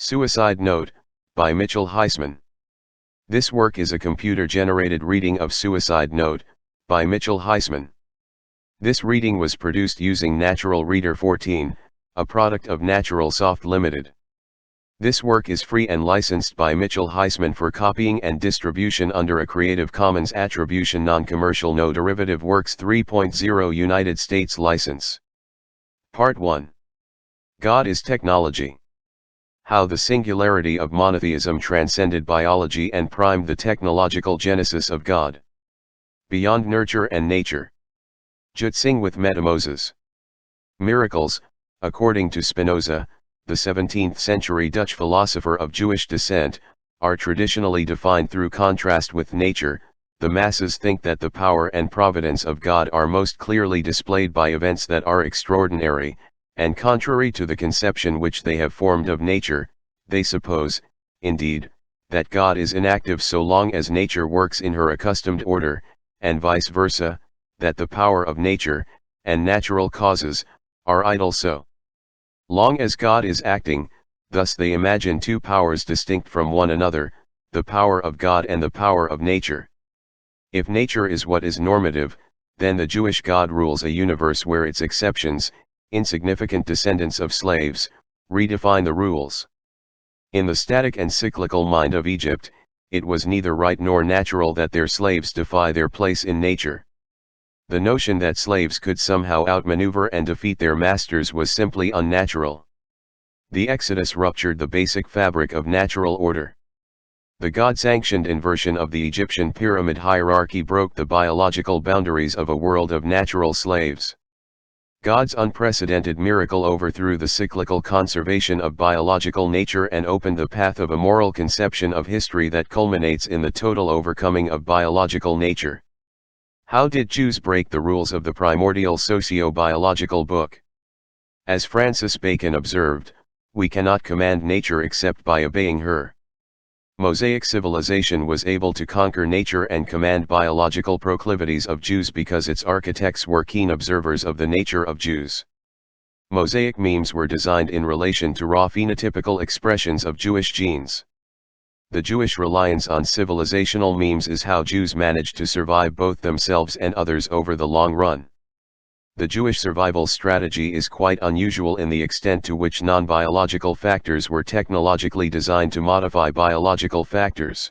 Suicide Note, by Mitchell Heisman. This work is a computer-generated reading of Suicide Note, by Mitchell Heisman. This reading was produced using Natural Reader 14, a product of Natural Soft Limited. This work is free and licensed by Mitchell Heisman for copying and distribution under a Creative Commons Attribution Non-Commercial No Derivative Works 3.0 United States license. Part 1. God is Technology. How the singularity of monotheism transcended biology and primed the technological genesis of God. Beyond nurture and nature. Jootsing with metamoses. Miracles, according to Spinoza, the 17th century Dutch philosopher of Jewish descent, are traditionally defined through contrast with nature. The masses think that the power and providence of God are most clearly displayed by events that are extraordinary, and contrary to the conception which they have formed of nature. They suppose, indeed, that God is inactive so long as nature works in her accustomed order, and vice versa, that the power of nature, and natural causes, are idle so long as God is acting. Thus they imagine two powers distinct from one another, the power of God and the power of nature. If nature is what is normative, then the Jewish God rules a universe where its exceptions, insignificant descendants of slaves, redefine the rules. In the static and cyclical mind of Egypt, it was neither right nor natural that their slaves defy their place in nature. The notion that slaves could somehow outmaneuver and defeat their masters was simply unnatural. The Exodus ruptured the basic fabric of natural order. The God-sanctioned inversion of the Egyptian pyramid hierarchy broke the biological boundaries of a world of natural slaves. God's unprecedented miracle overthrew the cyclical conservation of biological nature and opened the path of a moral conception of history that culminates in the total overcoming of biological nature. How did Jews break the rules of the primordial socio-biological book? As Francis Bacon observed, we cannot command nature except by obeying her. Mosaic civilization was able to conquer nature and command biological proclivities of Jews because its architects were keen observers of the nature of Jews. Mosaic memes were designed in relation to raw phenotypical expressions of Jewish genes. The Jewish reliance on civilizational memes is how Jews managed to survive both themselves and others over the long run. The Jewish survival strategy is quite unusual in the extent to which non-biological factors were technologically designed to modify biological factors.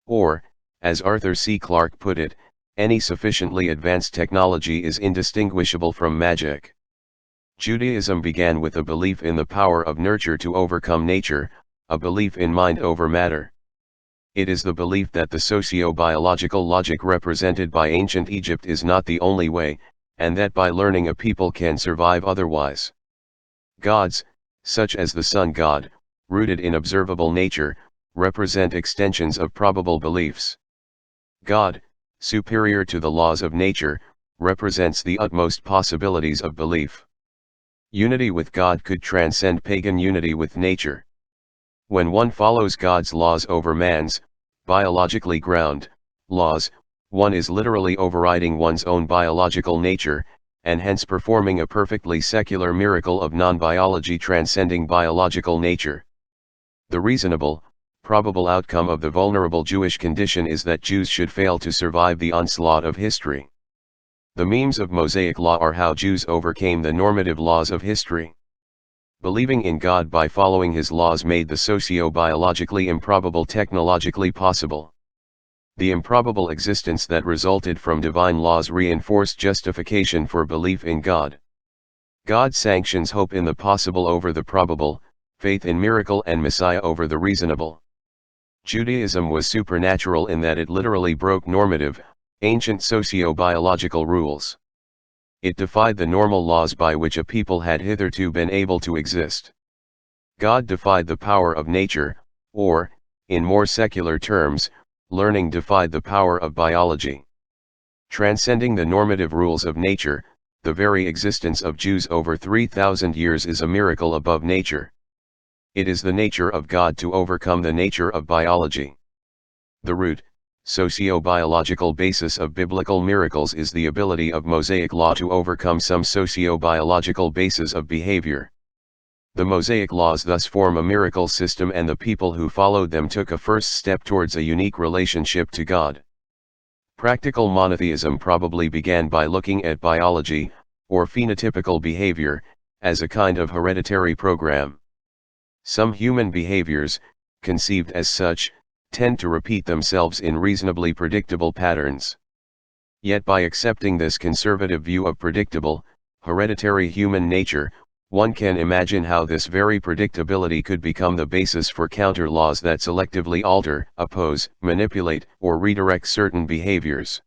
Or, as Arthur C. Clarke put it, any sufficiently advanced technology is indistinguishable from magic. Judaism began with a belief in the power of nurture to overcome nature, a belief in mind over matter. It is the belief that the socio-biological logic represented by ancient Egypt is not the only way, and that by learning a people can survive otherwise. Gods, such as the sun god, rooted in observable nature, represent extensions of probable beliefs. God, superior to the laws of nature, represents the utmost possibilities of belief. Unity with God could transcend pagan unity with nature. When one follows God's laws over man's, biologically ground, laws, one is literally overriding one's own biological nature, and hence performing a perfectly secular miracle of non-biology transcending biological nature. The reasonable, probable outcome of the vulnerable Jewish condition is that Jews should fail to survive the onslaught of history. The memes of Mosaic law are how Jews overcame the normative laws of history. Believing in God by following his laws made the socio-biologically improbable technologically possible. The improbable existence that resulted from divine laws reinforced justification for belief in God. God sanctions hope in the possible over the probable, faith in miracle and Messiah over the reasonable. Judaism was supernatural in that it literally broke normative, ancient socio-biological rules. It defied the normal laws by which a people had hitherto been able to exist. God defied the power of nature, or, in more secular terms, learning defied the power of biology. Transcending the normative rules of nature, the very existence of Jews over 3,000 years is a miracle above nature. It is the nature of God to overcome the nature of biology. The root, socio-biological basis of biblical miracles is the ability of Mosaic law to overcome some socio-biological basis of behavior. The Mosaic laws thus form a miracle system, and the people who followed them took a first step towards a unique relationship to God. Practical monotheism probably began by looking at biology, or phenotypical behavior, as a kind of hereditary program. Some human behaviors, conceived as such, tend to repeat themselves in reasonably predictable patterns. Yet by accepting this conservative view of predictable, hereditary human nature, one can imagine how this very predictability could become the basis for counter-laws that selectively alter, oppose, manipulate, or redirect certain behaviors.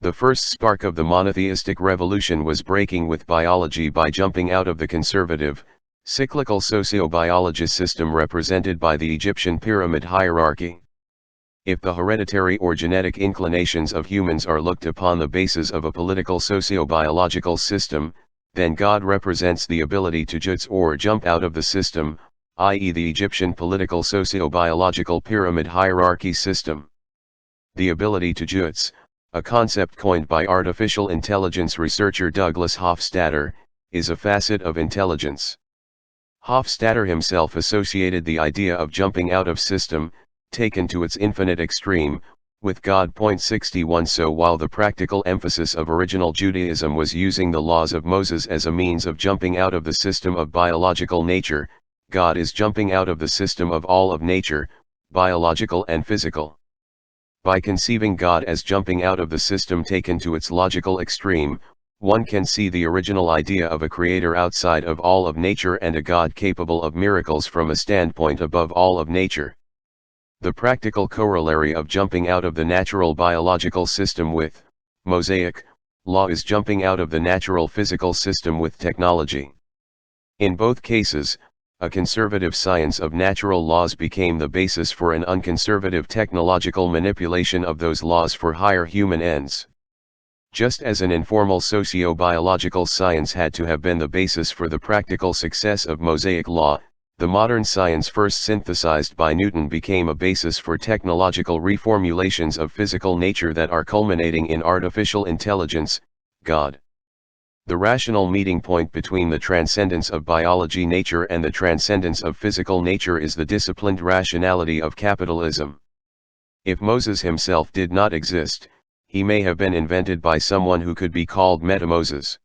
The first spark of the monotheistic revolution was breaking with biology by jumping out of the conservative, cyclical sociobiologist system represented by the Egyptian pyramid hierarchy. If the hereditary or genetic inclinations of humans are looked upon the basis of a political sociobiological system, then God represents the ability to joots or jump out of the system, i.e. the Egyptian political sociobiological pyramid hierarchy system. The ability to joots, a concept coined by artificial intelligence researcher Douglas Hofstadter, is a facet of intelligence. Hofstadter himself associated the idea of jumping out of system, taken to its infinite extreme, with God. 61 So while the practical emphasis of original Judaism was using the laws of Moses as a means of jumping out of the system of biological nature, God is jumping out of the system of all of nature, biological and physical. By conceiving God as jumping out of the system taken to its logical extreme, one can see the original idea of a creator outside of all of nature and a God capable of miracles from a standpoint above all of nature. The practical corollary of jumping out of the natural biological system with Mosaic law is jumping out of the natural physical system with technology. In both cases, a conservative science of natural laws became the basis for an unconservative technological manipulation of those laws for higher human ends. Just as an informal socio-biological science had to have been the basis for the practical success of Mosaic law, the modern science first synthesized by Newton became a basis for technological reformulations of physical nature that are culminating in artificial intelligence, God. The rational meeting point between the transcendence of biology nature and the transcendence of physical nature is the disciplined rationality of capitalism. If Moses himself did not exist, he may have been invented by someone who could be called Meta-Moses.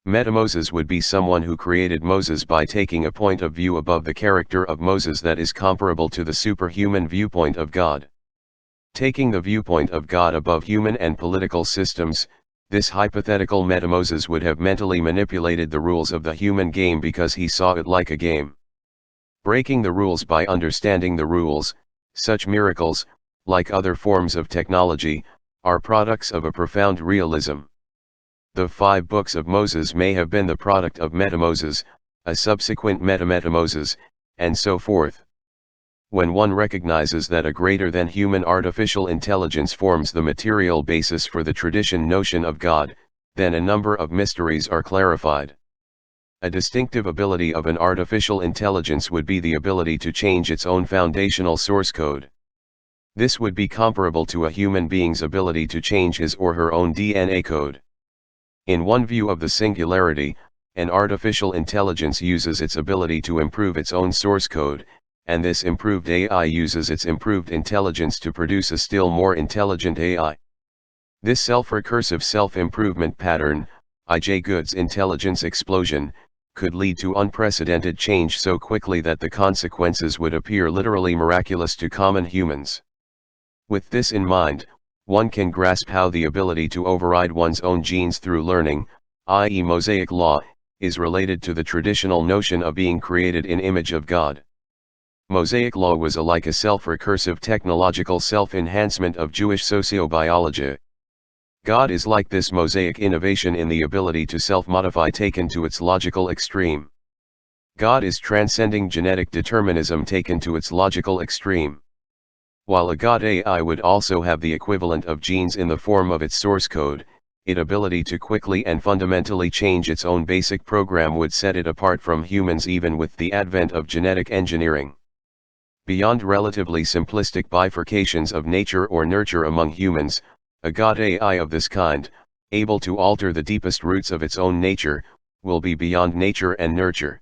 Meta-Moses would be someone who created Moses by taking a point of view above the character of Moses that is comparable to the superhuman viewpoint of God. Taking the viewpoint of God above human and political systems, this hypothetical Meta-Moses would have mentally manipulated the rules of the human game because he saw it like a game. Breaking the rules by understanding the rules, such miracles, like other forms of technology, are products of a profound realism. The 5 books of Moses may have been the product of Meta-Moses, a subsequent Meta-Meta-Moses, and so forth. When one recognizes that a greater than human artificial intelligence forms the material basis for the tradition notion of God, then a number of mysteries are clarified. A distinctive ability of an artificial intelligence would be the ability to change its own foundational source code. This would be comparable to a human being's ability to change his or her own DNA code. In one view of the singularity, an artificial intelligence uses its ability to improve its own source code, and this improved AI uses its improved intelligence to produce a still more intelligent AI. This self-recursive self-improvement pattern, I.J. Good's intelligence explosion, could lead to unprecedented change so quickly that the consequences would appear literally miraculous to common humans. With this in mind, one can grasp how the ability to override one's own genes through learning, i.e. Mosaic law, is related to the traditional notion of being created in image of God. Mosaic law was alike a self-recursive technological self-enhancement of Jewish sociobiology. God is like this Mosaic innovation in the ability to self-modify taken to its logical extreme. God is transcending genetic determinism taken to its logical extreme. While a God AI would also have the equivalent of genes in the form of its source code, its ability to quickly and fundamentally change its own basic program would set it apart from humans even with the advent of genetic engineering. Beyond relatively simplistic bifurcations of nature or nurture among humans, a God AI of this kind, able to alter the deepest roots of its own nature, will be beyond nature and nurture.